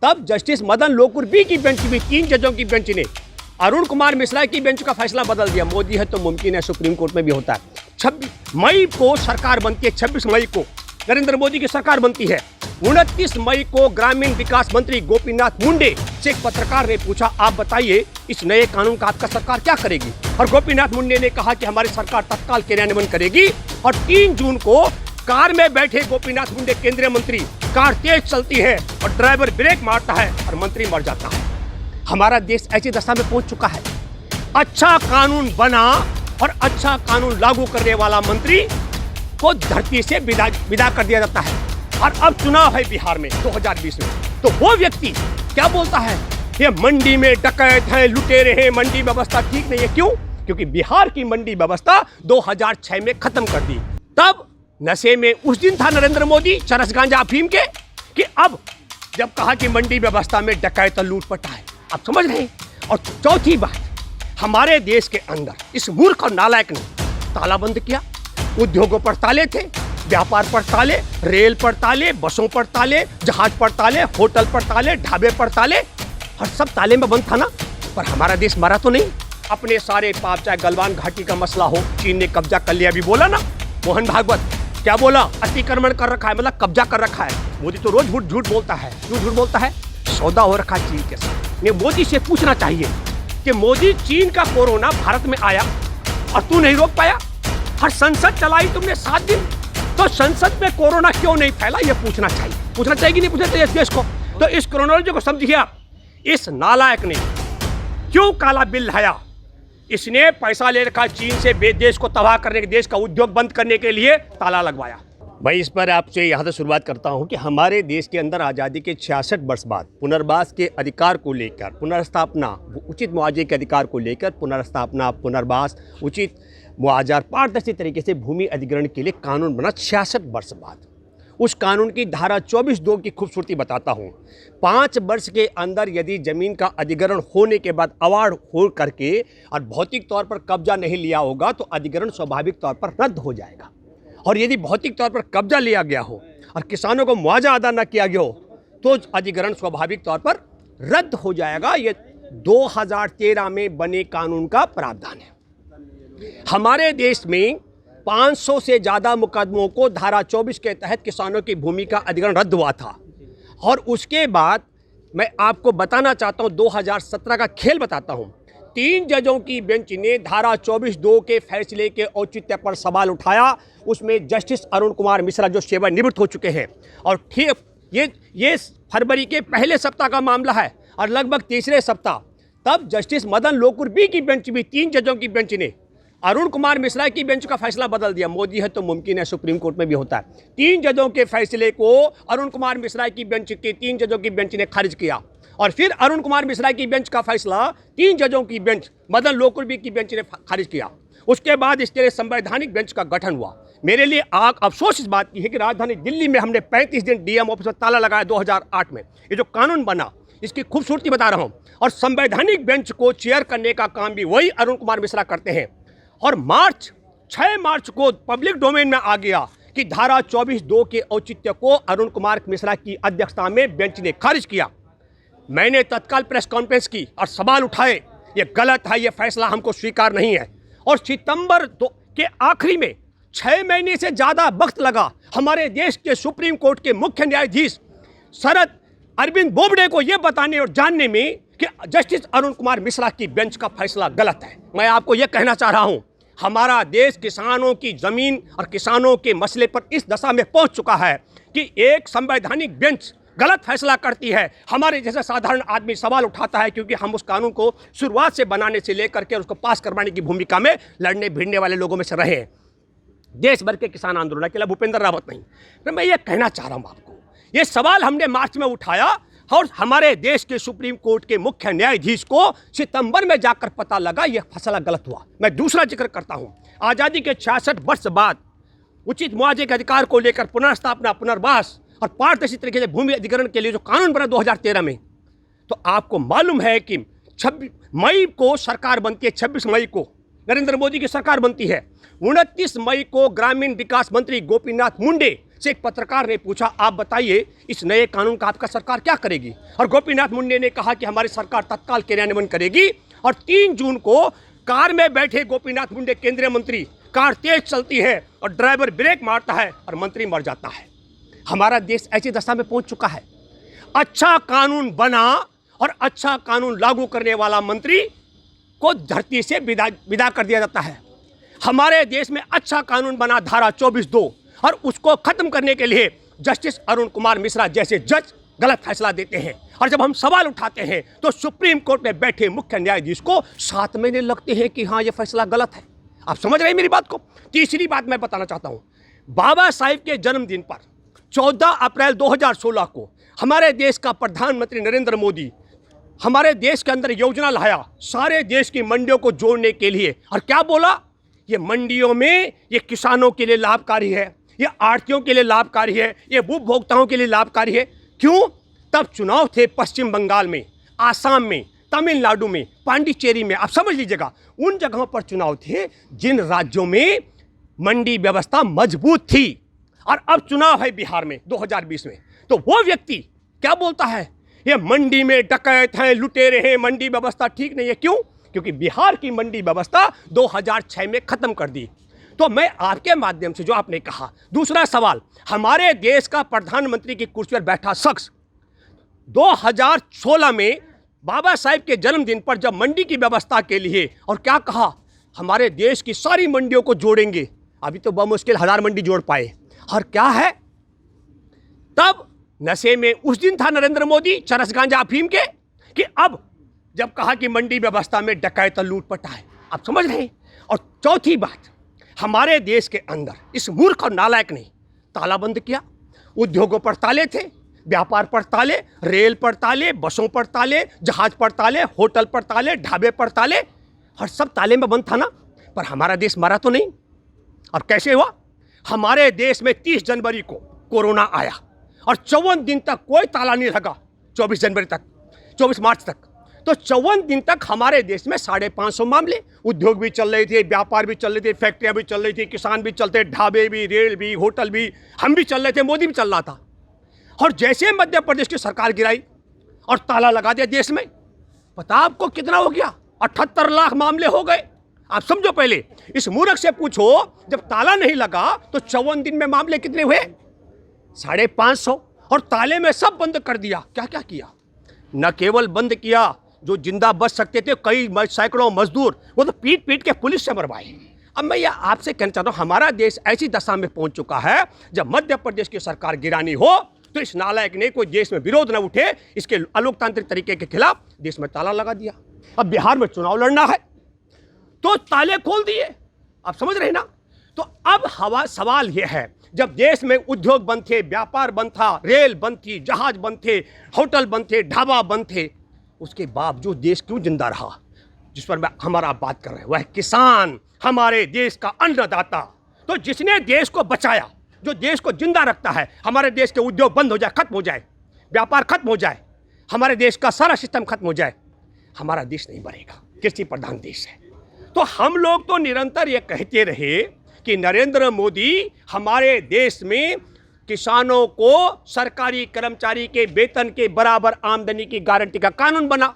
तब justice Madan Lokur B की bench भी 3 जजों की बेंच ने अरुण कुमार मिश्रा की बेंच का फैसला बदल दिया। मोदी है तो मुमकिन है सुप्रीम कोर्ट में भी होता है। 26 मई को सरकार बनती है, 26 मई को नरेंद्र मोदी की सरकार बनती है। 29 मई को ग्रामीण विकास मंत्री गोपीनाथ मुंडे से एक पत्रकार ने पूछा, आप बताइए इस नए कानून का आपका सरकार क्या करेगी? और गोपीनाथ मुंडे ने कहा कि हमारी सरकार तत्काल क्रियान्वयन करेगी। और 3 जून को कार में बैठे गोपीनाथ मुंडे केंद्रीय मंत्री, कार तेज चलती है और ड्राइवर ब्रेक मारता है और मंत्री मर जाता है। हमारा देश ऐसी दशा में पहुंच चुका है। अच्छा कानून बना और अच्छा कानून लागू करने वाला मंत्री को धरती से विदा कर दिया जाता है। और अब चुनाव है बिहार में 2020 में, तो वो व्यक्ति क्या बोलता है, ये मंडी में डकैत हैं, लुटेरे हैं, मंडी व्यवस्था ठीक नहीं है। क्यों? क्योंकि बिहार की मंडी व्यवस्था 2006 में खत्म कर दी। तब नशे में उस दिन था नरेंद्र मोदी, चरस गांजा अफीम के, कि अब जब कहा कि मंडी व्यवस्था में डकैत और लूटपट है, आप समझ रहे हैं। और चौथी बात, हमारे देश के अंदर इस मूर्ख और नालायक ने ताला बंद किया। उद्योगों पर ताले थे, व्यापार पर ताले, रेल पर ताले, बसों पर ताले, जहाज पर ताले, होटल पर ताले, ढाबे पर ताले, और सब ताले में बंद था ना। पर हमारा देश मरा तो नहीं। अपने सारे पाप, चाहे गलवान घाटी का मसला हो, चीन ने कब्जा कर लिया, अभी बोला ना मोहन भागवत, क्या बोला, अतिक्रमण कर रखा है, मतलब कब्जा कर रखा है। मोदी तो रोज झूठ बोलता है। क्यों झूठ बोलता है? सौदा हो रखा है चीन के साथ। मोदी से पूछना चाहिए कि मोदी, चीन का कोरोना भारत में आया और तू नहीं रोक पाया। हर संसद चलाई तुमने 7 दिन, तो संसद में कोरोना क्यों नहीं फैला, ये पूछना चाहिए। पूछना चाहिए कि नहीं पूछना चाहिए इस देश को? तो इस क्रोनोलॉजी को समझिए आप। इस नालायक ने क्यों काला बिल लाया? इसने पैसा ले रखा चीन से, देश को तबाह करने के, देश का उद्योग बंद करने के लिए ताला लगवाया। भाई इस पर आपसे यहाँ से शुरुआत करता हूँ कि हमारे देश के अंदर आज़ादी के 66 वर्ष बाद पुनर्वास के अधिकार को लेकर, पुनर्स्थापना, उचित मुआवजे के अधिकार को लेकर पुनर्स्थापना, पुनर्वास, उचित मुआवजा, पारदर्शी तरीके से भूमि अधिग्रहण के लिए कानून बना 66 वर्ष बाद। उस कानून की धारा 24(2) की खूबसूरती बताता हूँ। 5 वर्ष के अंदर यदि ज़मीन का अधिग्रहण होने के बाद अवार्ड हो करके और भौतिक तौर पर कब्जा नहीं लिया होगा तो अधिग्रहण स्वाभाविक तौर पर रद्द हो जाएगा। और यदि भौतिक तौर पर कब्जा लिया गया हो और किसानों को मुआवजा अदा न किया गया हो तो अधिग्रहण स्वाभाविक तौर पर रद्द हो जाएगा। ये 2013 में बने कानून का प्रावधान है। हमारे देश में 500 से ज़्यादा मुकदमों को धारा 24 के तहत किसानों की भूमि का अधिग्रहण रद्द हुआ था। और उसके बाद मैं आपको बताना चाहता हूँ, 2017 का खेल बताता हूँ। 3 जजों की बेंच ने धारा 24(2) के फैसले के औचित्य पर सवाल उठाया। उसमें जस्टिस अरुण कुमार मिश्रा जो सेवानिवृत्त हो चुके हैं, और ठीक ये फरवरी के पहले सप्ताह का मामला है और लगभग तीसरे सप्ताह तब जस्टिस मदन लोकुर बी की बेंच भी 3 जजों की बेंच ने अरुण कुमार मिश्रा की बेंच का फैसला बदल दिया। मोदी है तो मुमकिन है सुप्रीम कोर्ट में भी होता है। 3 जजों के फैसले को अरुण कुमार मिश्रा की बेंच के 3 जजों की बेंच ने खारिज किया। और फिर अरुण कुमार मिश्रा की बेंच का फैसला 3 जजों की बेंच मदन लोकुर बी की बेंच ने खारिज किया। उसके बाद इसके लिए संवैधानिक बेंच का गठन हुआ। मेरे लिए अफसोस इस बात की है कि राजधानी दिल्ली में हमने 35 दिन डीएम ऑफिस में ताला लगाया 2008 में। ये जो कानून बना इसकी खूबसूरती बता रहा हूँ। और संवैधानिक बेंच को चेयर करने का काम भी वही अरुण कुमार मिश्रा करते हैं। और 6 मार्च को पब्लिक डोमेन में आ गया कि धारा 24(2) के औचित्य को अरुण कुमार मिश्रा की अध्यक्षता में बेंच ने खारिज किया। मैंने तत्काल प्रेस कॉन्फ्रेंस की और सवाल उठाए, ये गलत है, ये फैसला हमको स्वीकार नहीं है। और सितंबर के आखिरी में 6 महीने से ज़्यादा वक्त लगा हमारे देश के सुप्रीम कोर्ट के मुख्य न्यायाधीश शरद अरविंद बोबडे को यह बताने और जानने में कि जस्टिस अरुण कुमार मिश्रा की बेंच का फैसला गलत है। मैं आपको यह कहना चाह रहा हूँ, हमारा देश किसानों की ज़मीन और किसानों के मसले पर इस दशा में पहुँच चुका है कि एक संवैधानिक बेंच गलत फैसला करती है। हमारे जैसे साधारण आदमी सवाल उठाता है क्योंकि हम उस कानून को शुरुआत से बनाने से लेकर के उसको पास करवाने की भूमिका में लड़ने भिड़ने वाले लोगों में से रहे हैं। देश भर के किसान आंदोलन के लिए भूपेंद्र रावत नहीं। तो मैं ये कहना चाह रहा हूँ आपको, ये सवाल हमने मार्च में उठाया और हमारे देश के सुप्रीम कोर्ट के मुख्य न्यायाधीश को सितंबर में जाकर पता लगा यह फैसला गलत हुआ। मैं दूसरा जिक्र करता हूँ, आज़ादी के 66 वर्ष बाद उचित मुआवजे के अधिकार को लेकर पुनर्स्थापना, पुनर्वास और पारदर्शी तरीके से भूमि अधिग्रहण के लिए जो कानून बना 2013 में, तो आपको मालूम है कि 26 मई को सरकार बनती है। 26 मई को नरेंद्र मोदी की सरकार बनती है। 29 मई को ग्रामीण विकास मंत्री गोपीनाथ मुंडे से एक पत्रकार ने पूछा, आप बताइए इस नए कानून का आपका सरकार क्या करेगी? और गोपीनाथ मुंडे ने कहा कि हमारी सरकार तत्काल क्रियान्वयन करेगी। और 3 जून को कार में बैठे गोपीनाथ मुंडे केंद्रीय मंत्री, कार तेज चलती है और ड्राइवर ब्रेक मारता है और मंत्री मर जाता है। हमारा देश ऐसी दशा में पहुंच चुका है। अच्छा कानून बना और अच्छा कानून लागू करने वाला मंत्री को धरती से विदा कर दिया जाता है। हमारे देश में अच्छा कानून बना धारा 24(2) और उसको खत्म करने के लिए जस्टिस अरुण कुमार मिश्रा जैसे जज गलत फैसला देते हैं। और जब हम सवाल उठाते हैं तो सुप्रीम कोर्ट में बैठे मुख्य न्यायाधीश को 7 महीने लगते हैं कि हाँ, ये फैसला गलत है। आप समझ रहे हैं मेरी बात को? तीसरी बात मैं बताना चाहता हूँ, बाबा साहिब के जन्मदिन पर 14 अप्रैल 2016 को हमारे देश का प्रधानमंत्री नरेंद्र मोदी हमारे देश के अंदर योजना लाया सारे देश की मंडियों को जोड़ने के लिए। और क्या बोला? ये मंडियों में ये किसानों के लिए लाभकारी है, ये आढ़तियों के लिए लाभकारी है, ये उपभोक्ताओं के लिए लाभकारी है। क्यों? तब चुनाव थे पश्चिम बंगाल में, आसाम में, तमिलनाडु में, पांडिचेरी में। आप समझ लीजिएगा, उन जगहों पर चुनाव थे जिन राज्यों में मंडी व्यवस्था मजबूत थी। और अब चुनाव है बिहार में 2020 में, तो वो व्यक्ति क्या बोलता है? ये मंडी में डकैत हैं, लुटेरे हैं, मंडी व्यवस्था ठीक नहीं है। क्यों? क्योंकि बिहार की मंडी व्यवस्था 2006 में खत्म कर दी। तो मैं आपके माध्यम से जो आपने कहा, दूसरा सवाल, हमारे देश का प्रधानमंत्री की कुर्सी पर बैठा शख्स 2016 में बाबा साहिब के जन्मदिन पर जब मंडी की व्यवस्था के लिए और क्या कहा, हमारे देश की सारी मंडियों को जोड़ेंगे। अभी तो बमुश्किल 1000 मंडी जोड़ पाए। और क्या है, तब नशे में उस दिन था नरेंद्र मोदी चरस गांजा अफीम के, कि अब जब कहा कि मंडी व्यवस्था में डकैत लूटपट है। आप समझ रहे हैं? और चौथी बात, हमारे देश के अंदर इस मूर्ख और नालायक ने ताला बंद किया। उद्योगों पर ताले थे, व्यापार पर ताले, रेल पर ताले, बसों पर ताले, जहाज पर ताले, होटल पर ताले, ढाबे पर ताले, और सब ताले में बंद था ना। पर हमारा देश मरा तो नहीं। और कैसे हुआ? हमारे देश में 30 जनवरी को कोरोना आया और 54 दिन तक कोई ताला नहीं लगा। 24 जनवरी तक, 24 मार्च तक, तो 54 दिन तक हमारे देश में 550 मामले। उद्योग भी चल रहे थे, व्यापार भी चल रहे थे, फैक्ट्रियां भी चल रही थी, किसान भी चलते, ढाबे भी, रेल भी, होटल भी, हम भी चल रहे थे, मोदी भी चल रहा था। और जैसे मध्य प्रदेश की सरकार गिराई और ताला लगा दिया देश में, पता आपको कितना हो गया? 78 लाख मामले हो गए। आप समझो, पहले इस मूर्ख से पूछो, जब ताला नहीं लगा तो 54 दिन में मामले कितने हुए? 550। और ताले में सब बंद कर दिया। क्या क्या किया? न केवल बंद किया, जो जिंदा बच सकते थे कई सैकड़ों मजदूर, वो तो पीट पीट के पुलिस से मरवाए। अब मैं ये आपसे कहना चाहता हूँ, हमारा देश ऐसी दशा में पहुंच चुका है, जब मध्य प्रदेश की सरकार गिरानी हो तो इस नालायक ने कोई देश में विरोध न उठे, इसके अलोकतांत्रिक तरीके के खिलाफ देश में ताला लगा दिया। अब बिहार में चुनाव लड़ना है तो ताले खोल दिए। आप समझ रहे ना? तो अब सवाल यह है, जब देश में उद्योग बंद थे, व्यापार बंद था, रेल बंद थी, जहाज बंद थे, होटल बंद थे, ढाबा बंद थे, उसके बावजूद देश क्यों जिंदा रहा? जिस पर हमारा बात कर रहे हैं वह किसान, हमारे देश का अन्नदाता। तो जिसने देश को बचाया, जो देश को जिंदा रखता है, हमारे देश के उद्योग बंद हो जाए, खत्म हो जाए, व्यापार खत्म हो जाए, हमारे देश का सारा सिस्टम खत्म हो जाए, हमारा देश नहीं बढ़ेगा। कृषि प्रधान देश है। तो हम लोग तो निरंतर ये कहते रहे कि नरेंद्र मोदी हमारे देश में किसानों को सरकारी कर्मचारी के वेतन के बराबर आमदनी की गारंटी का कानून बना।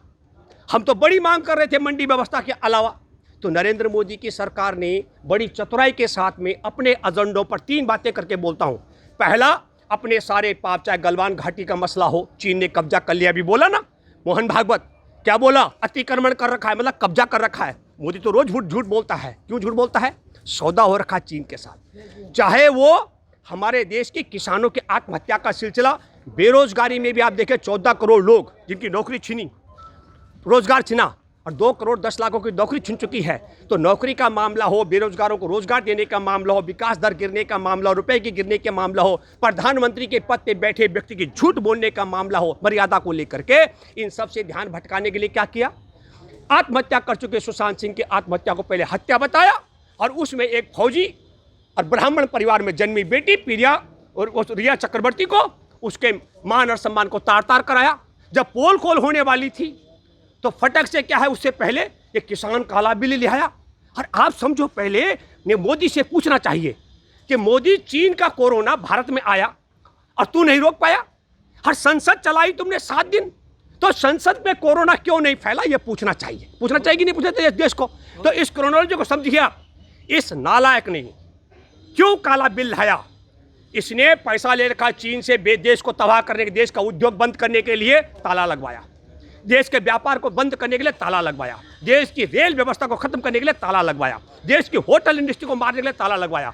हम तो बड़ी मांग कर रहे थे मंडी व्यवस्था के अलावा। तो नरेंद्र मोदी की सरकार ने बड़ी चतुराई के साथ में अपने एजेंडों पर 3 बातें करके बोलता हूं। पहला, अपने सारे पाप, चाहे गलवान घाटी का मसला हो, चीन ने कब्जा कर लिया, अभी बोला ना मोहन भागवत, क्या बोला? अतिक्रमण कर रखा है, मतलब कब्जा कर रखा है। मोदी तो रोज झूठ बोलता है। क्यों झूठ बोलता है? सौदा हो रखा चीन के साथ। चाहे वो हमारे देश की किसानों की आत्महत्या का सिलसिला, बेरोजगारी में भी आप देखें 14 करोड़ लोग जिनकी नौकरी छीनी, रोजगार छीना, और 2 करोड़ 10 लाखों की नौकरी छीन चुकी है। तो नौकरी का मामला हो, बेरोजगारों को रोजगार देने का मामला हो, विकास दर गिरने का मामला हो, रुपए की गिरने का मामला हो, प्रधानमंत्री के पद पे बैठे व्यक्ति की झूठ बोलने का मामला हो, मर्यादा को लेकर के, इन सब से ध्यान भटकाने के लिए क्या किया? आत्महत्या कर चुके सुशांत सिंह की आत्महत्या को पहले हत्या बताया, और उसमें एक फौजी और ब्राह्मण परिवार में जन्मी बेटी प्रिया और रिया चक्रवर्ती को, उसके मान और सम्मान को तार तार कराया। जब पोल खोल होने वाली थी तो फटक से क्या है, उससे पहले ये किसान काला बिल ले आया। और आप समझो, पहले ने मोदी से पूछना चाहिए कि मोदी चीन का कोरोना भारत में आया और तू नहीं रोक पाया। हर संसद चलाई तुमने 7 दिन, तो संसद में कोरोना क्यों नहीं फैला ये पूछना चाहिए कि नहीं पूछना चाहिए देश को। तो इस क्रोनोलॉजी को समझिए आप। इस नालायक ने क्यों काला बिल लाया? इसने पैसा ले रखा चीन से, देश को तबाह करने के, देश का उद्योग बंद करने के लिए ताला लगवाया, देश के व्यापार को बंद करने के लिए ताला लगवाया, देश की रेल व्यवस्था को खत्म करने के लिए ताला लगवाया, देश की होटल इंडस्ट्री को मारने के लिए ताला लगवाया।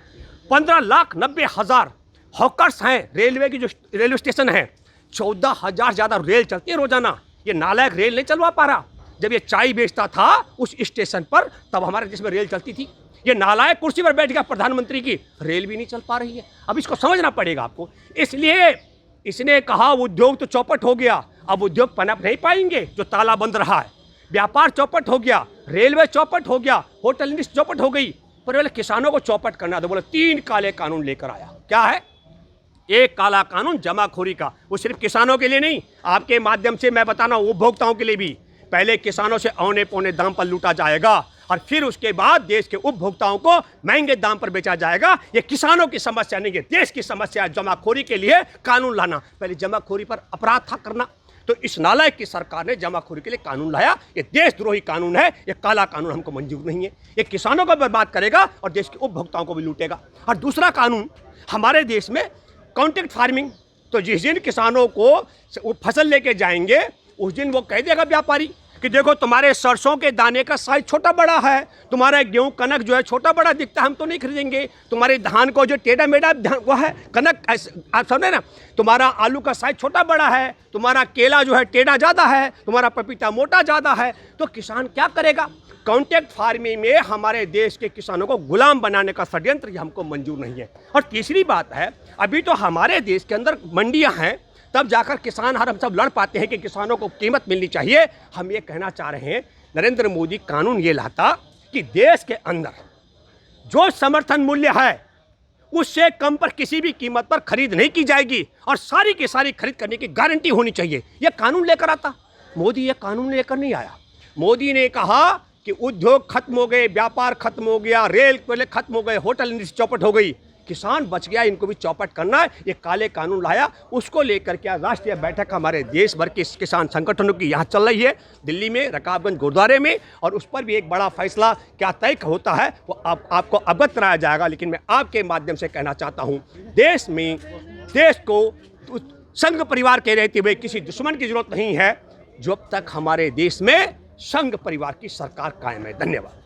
15,90,000 हॉकर्स हैं, रेलवे की जो रेलवे स्टेशन है, 14,000 ज़्यादा रेल चलती है रोजाना। ये नालायक रेल नहीं चलवा पा रहा। जब ये चाय बेचता था उस स्टेशन पर, तब हमारे देश में रेल चलती थी। ये नालायक कुर्सी पर बैठ गया प्रधानमंत्री की, रेल भी नहीं चल पा रही है। अब इसको समझना पड़ेगा आपको। इसलिए इसने कहा उद्योग तो चौपट हो गया, अब उद्योग पनप नहीं पाएंगे जो ताला बंद रहा है। व्यापार चौपट हो गया, रेलवे चौपट हो गया, होटल इंडस्ट्री चौपट हो गई। पर बोले किसानों को चौपट करना, तो बोले 3 काले कानून लेकर आया। क्या है? एक काला कानून जमाखोरी का, वो सिर्फ किसानों के लिए नहीं, आपके माध्यम से मैं बताना उपभोक्ताओं के लिए भी। पहले किसानों से औने पौने दाम पर लूटा जाएगा और फिर उसके बाद देश के उपभोक्ताओं को महंगे दाम पर बेचा जाएगा। ये किसानों की समस्या नहीं है, देश की समस्या है। जमाखोरी के लिए कानून लाना, पहले जमाखोरी पर अपराध था करना। तो इस नालायक की सरकार ने जमाखोरी के लिए कानून लाया। ये देशद्रोही कानून है, ये काला कानून हमको मंजूर नहीं है। ये किसानों को बर्बाद करेगा और देश के उपभोक्ताओं को भी लूटेगा। और दूसरा कानून हमारे देश में कॉन्ट्रैक्ट फार्मिंग, तो जिस दिन किसानों को फसल लेके जाएंगे उस दिन वो कह देगा व्यापारी कि देखो तुम्हारे सरसों के दाने का साइज छोटा बड़ा है, तुम्हारा गेहूं कनक जो है छोटा बड़ा दिखता है, हम तो नहीं खरीदेंगे। तुम्हारे धान को जो टेढ़ा मेढ़ा वो है कनक, आप समझे ना, तुम्हारा आलू का साइज छोटा बड़ा है, तुम्हारा केला जो है टेढ़ा ज़्यादा है, तुम्हारा पपीता मोटा ज़्यादा है। तो किसान क्या करेगा? कॉन्ट्रैक्ट फार्मिंग में हमारे देश के किसानों को गुलाम बनाने का षड्यंत्र ये हमको मंजूर नहीं है। और तीसरी बात है, अभी तो हमारे देश के अंदर मंडियाँ हैं, तब जाकर किसान हम सब लड़ पाते हैं कि किसानों को कीमत मिलनी चाहिए। हम ये कहना चाह रहे हैं, नरेंद्र मोदी कानून ये लाता कि देश के अंदर जो समर्थन मूल्य है उससे कम पर किसी भी कीमत पर खरीद नहीं की जाएगी और सारी की सारी खरीद करने की गारंटी होनी चाहिए। यह कानून लेकर आता। मोदी ये कानून लेकर नहीं आया। मोदी ने कहा कि उद्योग खत्म हो गए, व्यापार खत्म हो गया, रेल पहले खत्म हो गए, होटल इंडस्ट्री चौपट हो गई, किसान बच गया, इनको भी चौपट करना है। ये काले कानून लाया, उसको लेकर के राष्ट्रीय बैठक हमारे देश भर के किसान संगठनों की यहाँ चल रही है, दिल्ली में रकाबगंज गुरुद्वारे में, और उस पर भी एक बड़ा फैसला क्या तय होता है वो आपको अवगत कराया जाएगा। लेकिन मैं आपके माध्यम से कहना चाहता हूँ, देश में देश को संघ परिवार के रहते हुए किसी दुश्मन की जरूरत नहीं है, जब तक हमारे देश में संघ परिवार की सरकार कायम है। धन्यवाद।